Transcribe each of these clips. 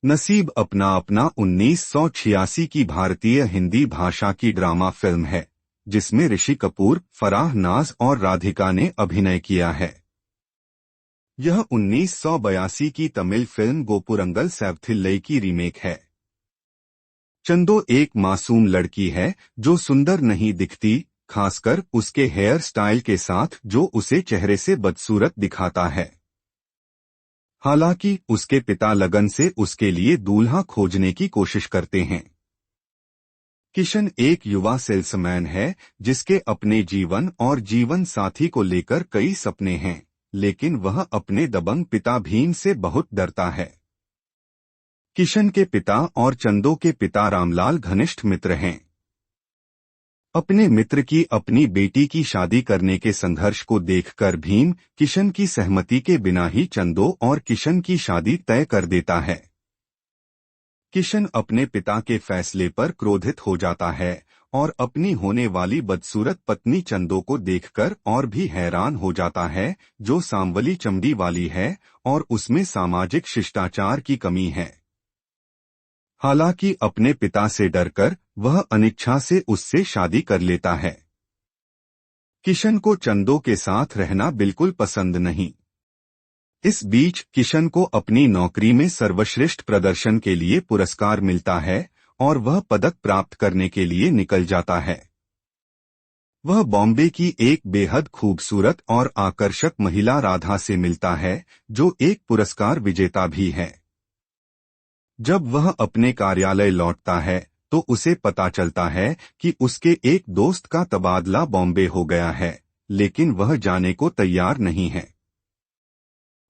नसीब अपना अपना 1986 की भारतीय हिंदी भाषा की ड्रामा फिल्म है जिसमें ऋषि कपूर, फराह नाज और राधिका ने अभिनय किया है। यह 1982 की तमिल फिल्म गोपुरंगल सेवथिल्लई की रीमेक है। चंदो एक मासूम लड़की है जो सुंदर नहीं दिखती, खासकर उसके हेयर स्टाइल के साथ जो उसे चेहरे से बदसूरत दिखाता है। हालांकि उसके पिता लगन से उसके लिए दूल्हा खोजने की कोशिश करते हैं। किशन एक युवा सेल्समैन है जिसके अपने जीवन और जीवन साथी को लेकर कई सपने हैं, लेकिन वह अपने दबंग पिता भीम से बहुत डरता है। किशन के पिता और चंदो के पिता रामलाल घनिष्ठ मित्र हैं। अपने मित्र की अपनी बेटी की शादी करने के संघर्ष को देखकर भीम किशन की सहमति के बिना ही चंदो और किशन की शादी तय कर देता है। किशन अपने पिता के फैसले पर क्रोधित हो जाता है और अपनी होने वाली बदसूरत पत्नी चंदो को देखकर और भी हैरान हो जाता है, जो सांवली चमड़ी वाली है और उसमें सामाजिक शिष्टाचार की कमी है। हालांकि अपने पिता से डरकर वह अनिच्छा से उससे शादी कर लेता है। किशन को चंदो के साथ रहना बिल्कुल पसंद नहीं। इस बीच किशन को अपनी नौकरी में सर्वश्रेष्ठ प्रदर्शन के लिए पुरस्कार मिलता है और वह पदक प्राप्त करने के लिए निकल जाता है। वह बॉम्बे की एक बेहद खूबसूरत और आकर्षक महिला राधा से मिलता है, जो एक पुरस्कार विजेता भी है। जब वह अपने कार्यालय लौटता है तो उसे पता चलता है कि उसके एक दोस्त का तबादला बॉम्बे हो गया है, लेकिन वह जाने को तैयार नहीं है।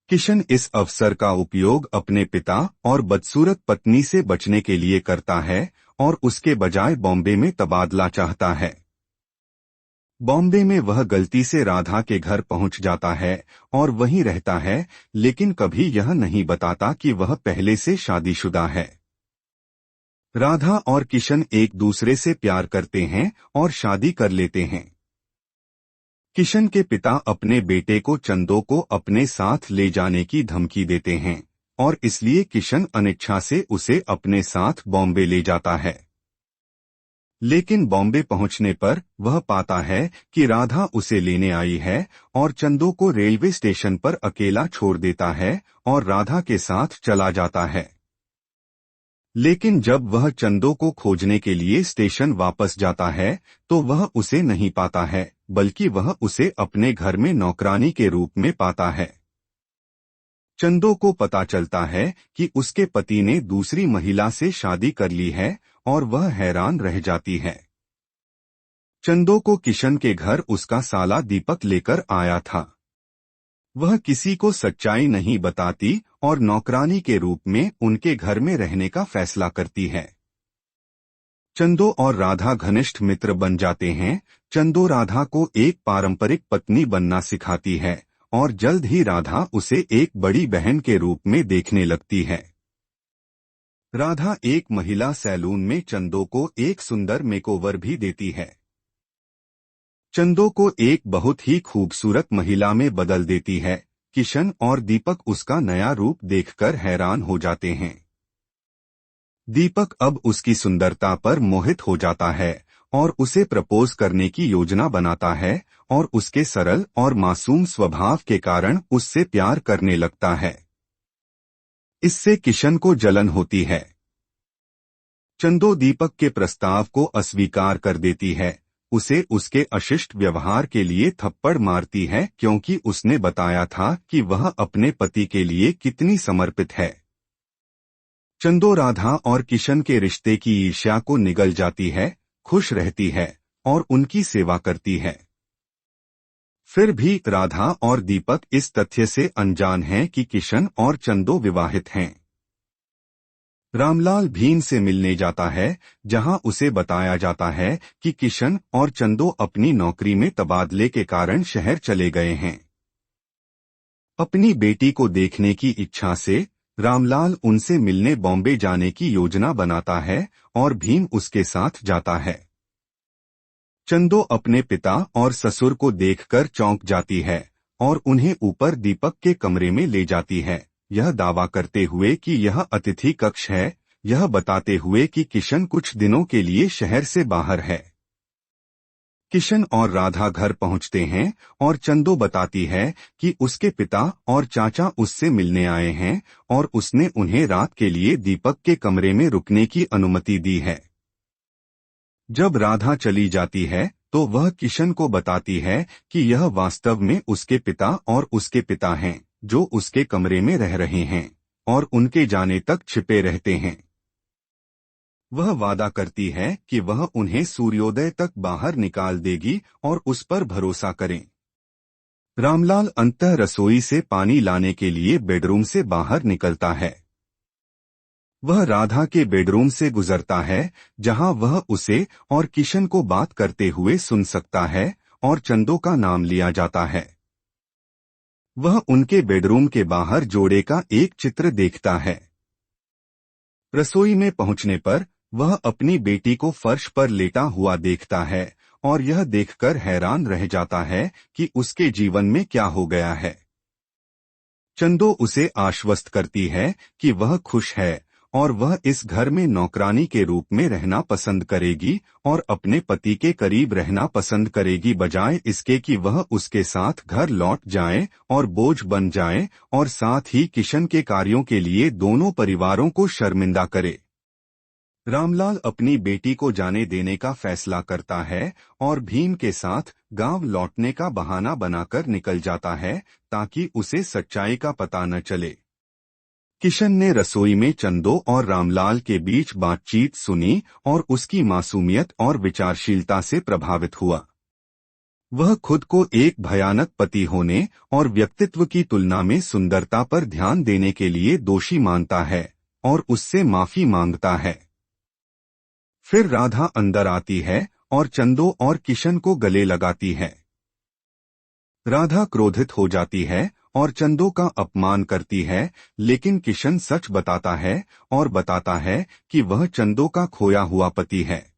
किशन इस अवसर का उपयोग अपने पिता और बदसूरत पत्नी से बचने के लिए करता है और उसके बजाय बॉम्बे में तबादला चाहता है। बॉम्बे में वह गलती से राधा के घर पहुंच जाता है और वहीं रहता है, लेकिन कभी यह नहीं बताता कि वह पहले से शादीशुदा है। राधा और किशन एक दूसरे से प्यार करते हैं और शादी कर लेते हैं। किशन के पिता अपने बेटे को चंदो को अपने साथ ले जाने की धमकी देते हैं और इसलिए किशन अनिच्छा से उसे अपने साथ बॉम्बे ले जाता है। लेकिन बॉम्बे पहुंचने पर वह पाता है कि राधा उसे लेने आई है और चंदो को रेलवे स्टेशन पर अकेला छोड़ देता है और राधा के साथ चला जाता है। लेकिन जब वह चंदो को खोजने के लिए स्टेशन वापस जाता है तो वह उसे नहीं पाता है, बल्कि वह उसे अपने घर में नौकरानी के रूप में पाता है। चंदो को पता चलता है कि उसके पति ने दूसरी महिला से शादी कर ली है और वह हैरान रह जाती है। चंदो को किशन के घर उसका साला दीपक लेकर आया था। वह किसी को सच्चाई नहीं बताती और नौकरानी के रूप में उनके घर में रहने का फैसला करती है। चंदो और राधा घनिष्ठ मित्र बन जाते हैं। चंदो राधा को एक पारंपरिक पत्नी बनना सिखाती है और जल्द ही राधा उसे एक बड़ी बहन के रूप में देखने लगती है। राधा एक महिला सैलून में चंदो को एक सुंदर मेकओवर भी देती है। चंदो को एक बहुत ही खूबसूरत महिला में बदल देती है। किशन और दीपक उसका नया रूप देखकर हैरान हो जाते हैं। दीपक अब उसकी सुंदरता पर मोहित हो जाता है और उसे प्रपोज करने की योजना बनाता है और उसके सरल और मासूम स्वभाव के कारण उससे प्यार करने लगता है। इससे किशन को जलन होती है। चंदो दीपक के प्रस्ताव को अस्वीकार कर देती है। उसे उसके अशिष्ट व्यवहार के लिए थप्पड़ मारती है, क्योंकि उसने बताया था कि वह अपने पति के लिए कितनी समर्पित है। चंदो राधा और किशन के रिश्ते की ईर्ष्या को निगल जाती है, खुश रहती है और उनकी सेवा करती है। फिर भी राधा और दीपक इस तथ्य से अनजान हैं कि किशन और चंदो विवाहित हैं। रामलाल भीम से मिलने जाता है, जहां उसे बताया जाता है कि किशन और चंदो अपनी नौकरी में तबादले के कारण शहर चले गए हैं। अपनी बेटी को देखने की इच्छा से रामलाल उनसे मिलने बॉम्बे जाने की योजना बनाता है और भीम उसके साथ जाता है। चंदो अपने पिता और ससुर को देखकर चौंक जाती है और उन्हें ऊपर दीपक के कमरे में ले जाती है, यह दावा करते हुए कि यह अतिथि कक्ष है, यह बताते हुए कि किशन कुछ दिनों के लिए शहर से बाहर है। किशन और राधा घर पहुंचते हैं और चंदो बताती है कि उसके पिता और चाचा उससे मिलने आए हैं और उसने उन्हें रात के लिए दीपक के कमरे में रुकने की अनुमति दी है। जब राधा चली जाती है तो वह किशन को बताती है कि यह वास्तव में उसके पिता और उसके पिता हैं, जो उसके कमरे में रह रहे हैं और उनके जाने तक छिपे रहते हैं। वह वादा करती है कि वह उन्हें सूर्योदय तक बाहर निकाल देगी और उस पर भरोसा करें। रामलाल अंततः रसोई से पानी लाने के लिए बेडरूम से बाहर निकलता है। वह राधा के बेडरूम से गुजरता है, जहां वह उसे और किशन को बात करते हुए सुन सकता है और चंदो का नाम लिया जाता है। वह उनके बेडरूम के बाहर जोड़े का एक चित्र देखता है। रसोई में पहुंचने पर वह अपनी बेटी को फर्श पर लेटा हुआ देखता है और यह देखकर हैरान रह जाता है कि उसके जीवन में क्या हो गया है। चंदो उसे आश्वस्त करती है कि वह खुश है और वह इस घर में नौकरानी के रूप में रहना पसंद करेगी और अपने पति के करीब रहना पसंद करेगी, बजाय इसके कि वह उसके साथ घर लौट जाए और बोझ बन जाए और साथ ही किशन के कार्यों के लिए दोनों परिवारों को शर्मिंदा करे। रामलाल अपनी बेटी को जाने देने का फैसला करता है और भीम के साथ गांव लौटने का बहाना बनाकर निकल जाता है ताकि उसे सच्चाई का पता न चले। किशन ने रसोई में चंदो और रामलाल के बीच बातचीत सुनी और उसकी मासूमियत और विचारशीलता से प्रभावित हुआ। वह खुद को एक भयानक पति होने और व्यक्तित्व की तुलना में सुंदरता पर ध्यान देने के लिए दोषी मानता है और उससे माफी मांगता है। फिर राधा अंदर आती है और चंदो और किशन को गले लगाती है। राधा क्रोधित हो जाती है और चंदो का अपमान करती है, लेकिन किशन सच बताता है और बताता है कि वह चंदो का खोया हुआ पति है।